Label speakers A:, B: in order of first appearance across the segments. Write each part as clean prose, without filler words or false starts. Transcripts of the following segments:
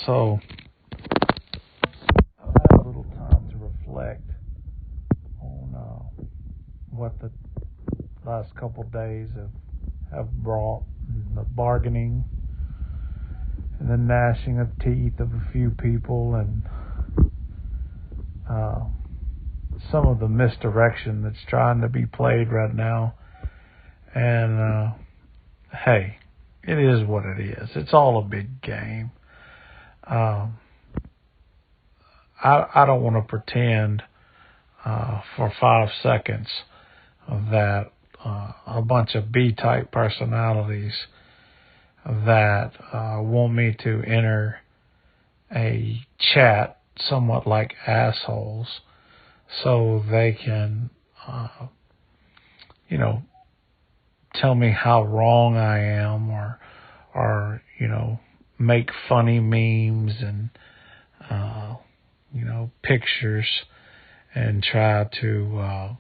A: So I've had a little time to reflect on what the last couple of days have brought, the bargaining and the gnashing of teeth of a few people, and some of the misdirection that's trying to be played right now. And hey, it is what it is. It's all a big game. I don't want to pretend for 5 seconds that a bunch of B-type personalities that want me to enter a chat somewhat like assholes so they can, tell me how wrong I am, or make funny memes and, pictures and try to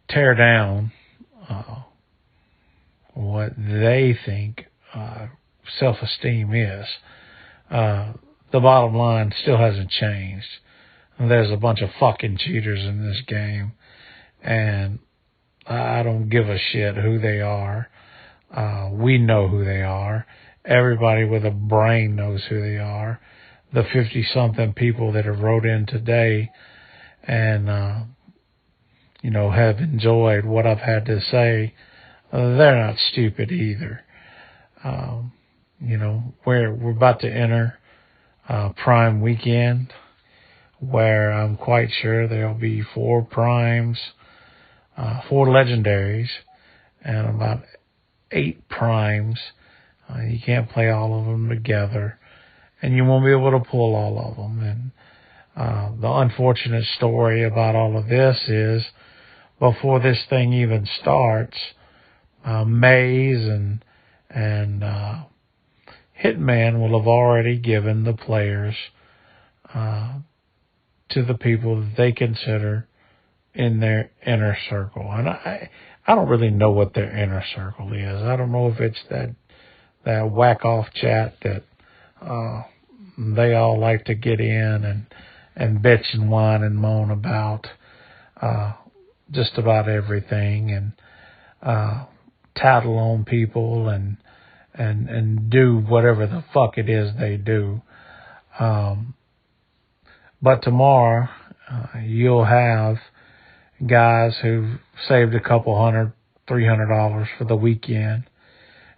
A: tear down what they think self-esteem is. The bottom line still hasn't changed. There's a bunch of fucking cheaters in this game, and I don't give a shit who they are. We know who they are. Everybody with a brain knows who they are. The 50-something people that have wrote in today and, have enjoyed what I've had to say, they're not stupid either. We're about to enter Prime Weekend, where I'm quite sure there'll be 4 primes, 4 legendaries, and about 8 primes. You can't play all of them together, and you won't be able to pull all of them. And the unfortunate story about all of this is, before this thing even starts, Maze and Hitman will have already given the players to the people that they consider in their inner circle. And I don't really know what their inner circle is. I don't know if it's that whack-off chat that they all like to get in and bitch and whine and moan about just about everything, and tattle on people and do whatever the fuck it is they do. But tomorrow, you'll have guys who've saved a couple $300 for the weekend,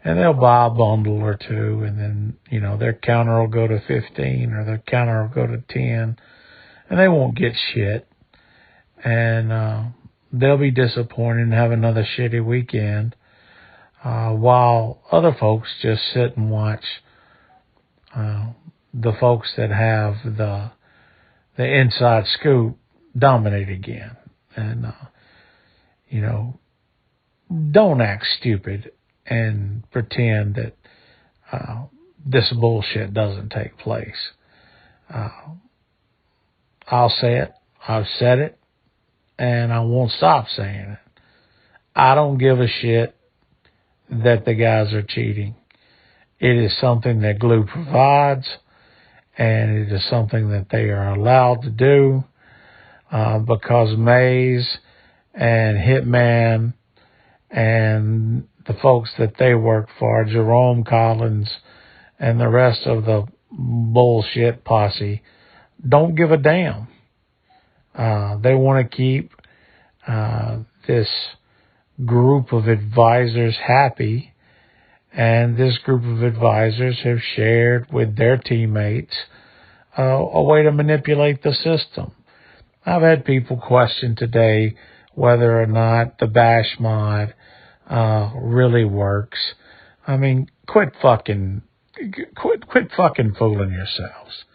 A: and they'll buy a bundle or two, and then, their counter will go to 15 or their counter will go to 10, and they won't get shit. And they'll be disappointed and have another shitty weekend, while other folks just sit and watch the folks that have the inside scoop dominate again. And, don't act stupid and pretend that this bullshit doesn't take place. I'll say it. I've said it. And I won't stop saying it. I don't give a shit that the guys are cheating. It is something that Glue provides, and it is something that they are allowed to do because Maze and Hitman and the folks that they work for, Jerome Collins and the rest of the bullshit posse, don't give a damn. They want to keep this group of advisors happy, and this group of advisors have shared with their teammates a way to manipulate the system. I've had people question today whether or not the bash mod really works. I mean, quit fucking fooling yourselves.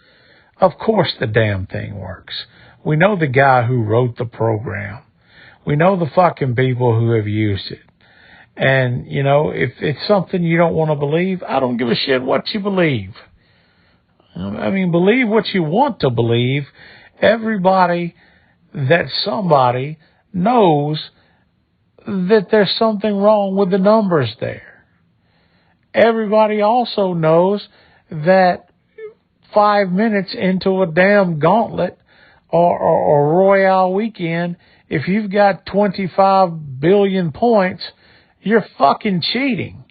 A: Of course the damn thing works. We know the guy who wrote the program. We know the fucking people who have used it. And, if it's something you don't want to believe, I don't give a shit what you believe. I mean, believe what you want to believe. Everybody that somebody knows that there's something wrong with the numbers there. Everybody also knows that 5 minutes into a damn gauntlet or Royale weekend, if you've got 25 billion points, you're fucking cheating.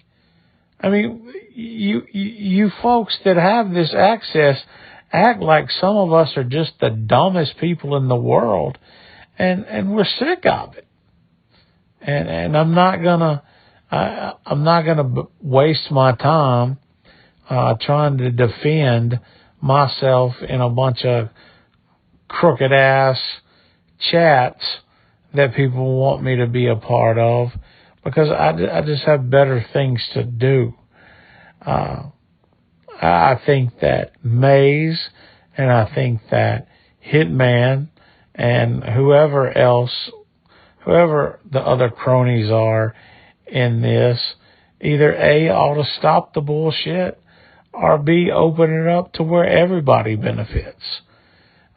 A: I mean, you folks that have this access act like some of us are just the dumbest people in the world, and we're sick of it. And I'm not gonna waste my time trying to defend myself in a bunch of crooked ass chats that people want me to be a part of, because I just have better things to do. I think that Maze, and I think that Hitman, and whoever the other cronies are in this, either A, ought to stop the bullshit, or B, open it up to where everybody benefits.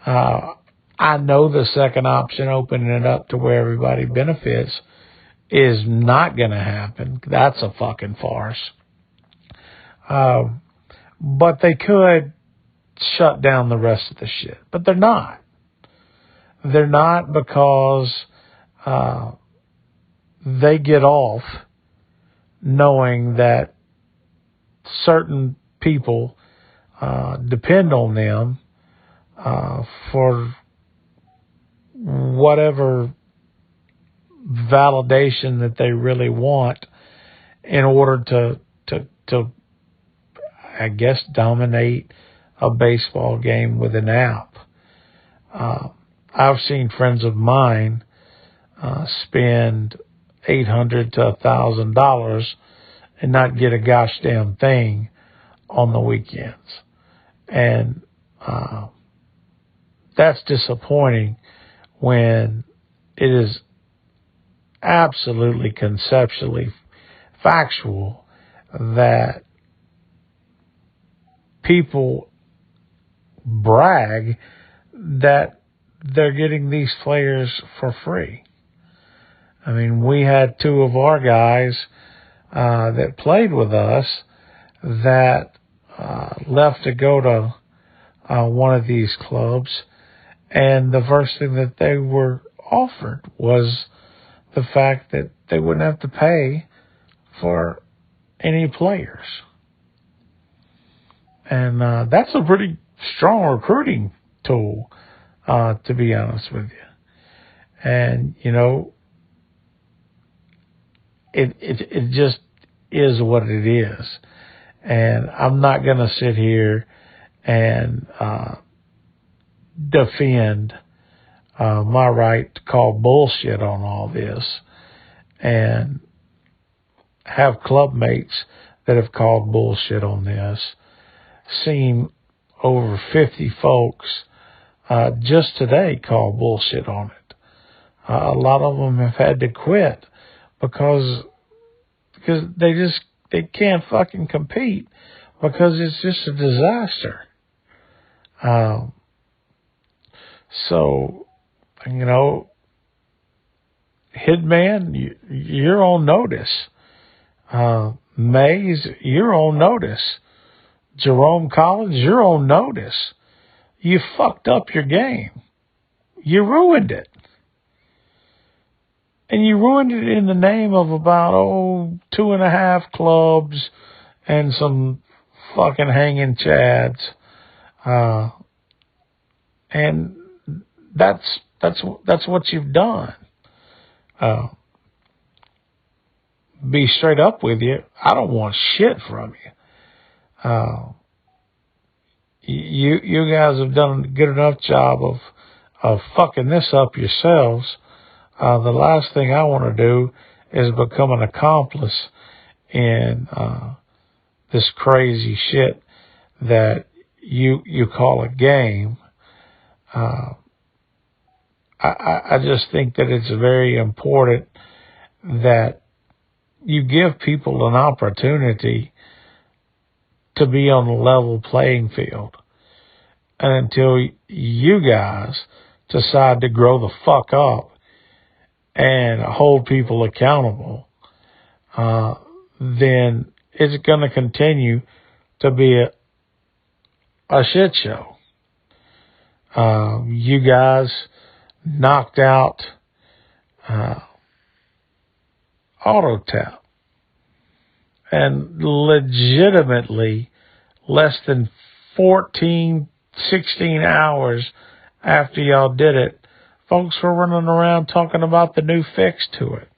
A: I know the second option, opening it up to where everybody benefits, is not going to happen. That's a fucking farce. But they could shut down the rest of the shit. But they're not. They're not, because they get off knowing that certain people depend on them for whatever validation that they really want in order to I guess dominate a baseball game with an app. I've seen friends of mine spend $800 to $1,000 and not get a gosh damn thing on the weekends. And that's disappointing when it is absolutely conceptually factual that people brag that they're getting these players for free. I mean, we had two of our guys that played with us that left to go to one of these clubs, and the first thing that they were offered was the fact that they wouldn't have to pay for any players. And that's a pretty strong recruiting tool, to be honest with you. And, you know, it just is what it is. And I'm not going to sit here and defend my right to call bullshit on all this, and have club mates that have called bullshit on this. Seen over 50 folks just today call bullshit on it. A lot of them have had to quit because they can't fucking compete, because it's just a disaster. So, you know, Hitman, you're on notice. Mays, you're on notice. Jerome Collins, you're on notice. You fucked up your game. You ruined it. And you ruined it in the name of about, 2.5 clubs and some fucking hanging chads. And that's what you've done. Be straight up with you, I don't want shit from you. You guys have done a good enough job of fucking this up yourselves. The last thing I want to do is become an accomplice in this crazy shit that you call a game. I just think that it's very important that you give people an opportunity to be on a level playing field. And until you guys decide to grow the fuck up and hold people accountable, then it's going to continue to be a shit show. You guys knocked out Auto Tap, and legitimately less than 14, 16 hours after y'all did it, folks were running around talking about the new fix to it.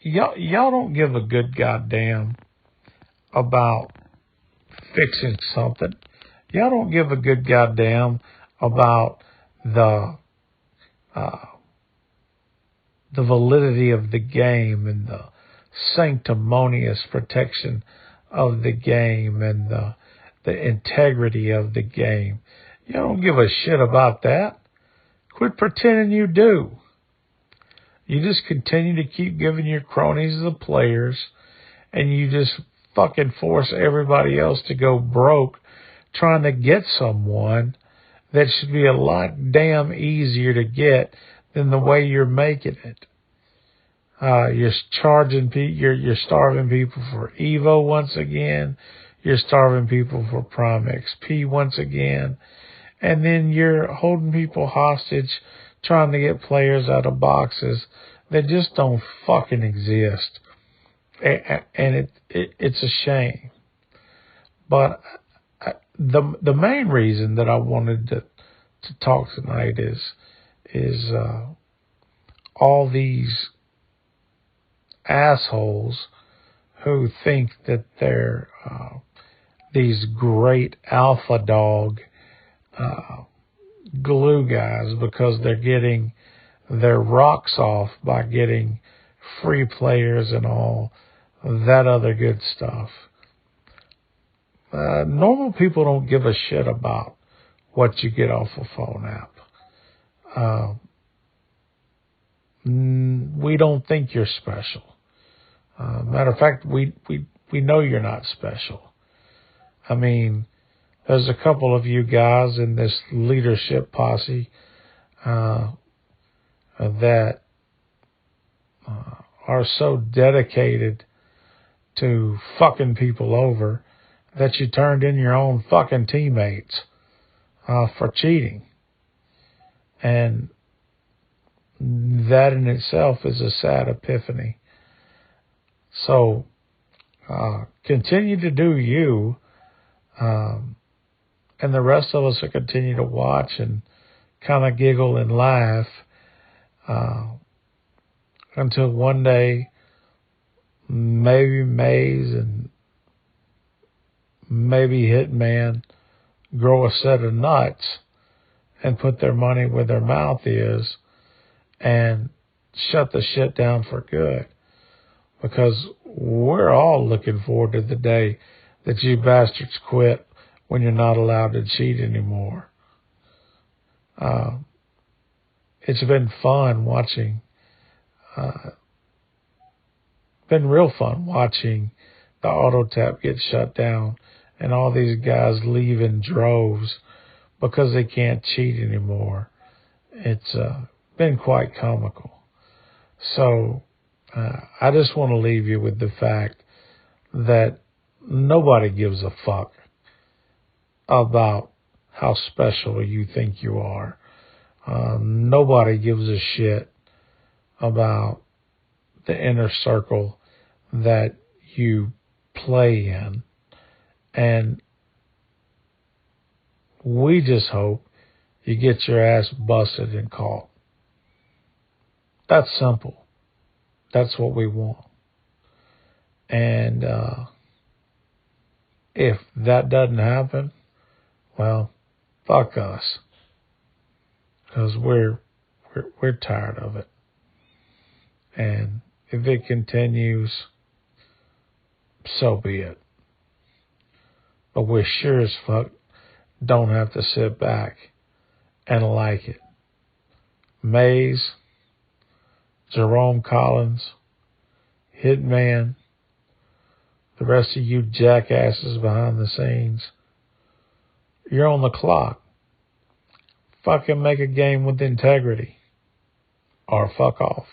A: Y'all don't give a good goddamn about fixing something. Y'all don't give a good goddamn about the validity of the game and the sanctimonious protection of the game and the integrity of the game. You don't give a shit about that. Quit pretending you do. You just continue to keep giving your cronies the players, and you just fucking force everybody else to go broke trying to get someone that should be a lot damn easier to get than the way you're making it. You're you're starving people for Evo once again. You're starving people for Prime XP once again. And then you're holding people hostage trying to get players out of boxes that just don't fucking exist. And it's a shame. But the main reason that I wanted to talk tonight is all these assholes who think that they're these great alpha dog glue guys because they're getting their rocks off by getting free players and all that other good stuff. Normal people don't give a shit about what you get off a phone app. We don't think you're special. Matter of fact, we know you're not special. I mean, there's a couple of you guys in this leadership posse that are so dedicated to fucking people over that you turned in your own fucking teammates for cheating. And that in itself is a sad epiphany. So continue to do you, and the rest of us will continue to watch and kind of giggle and laugh until one day maybe Maze and maybe Hitman grow a set of nuts and put their money where their mouth is and shut the shit down for good. Because we're all looking forward to the day that you bastards quit when you're not allowed to cheat anymore. It's been fun watching, been real fun watching the auto tap get shut down and all these guys leave in droves because they can't cheat anymore. It's been quite comical. So I just want to leave you with the fact that nobody gives a fuck about how special you think you are. Nobody gives a shit about the inner circle that you play in. And we just hope you get your ass busted and caught. That's simple. That's what we want. And if that doesn't happen, well, fuck us. Because we're tired of it. And if it continues, so be it. But we sure as fuck don't have to sit back and like it. Maze, Jerome Collins, Hitman, the rest of you jackasses behind the scenes, you're on the clock. Fucking make a game with integrity. Or fuck off.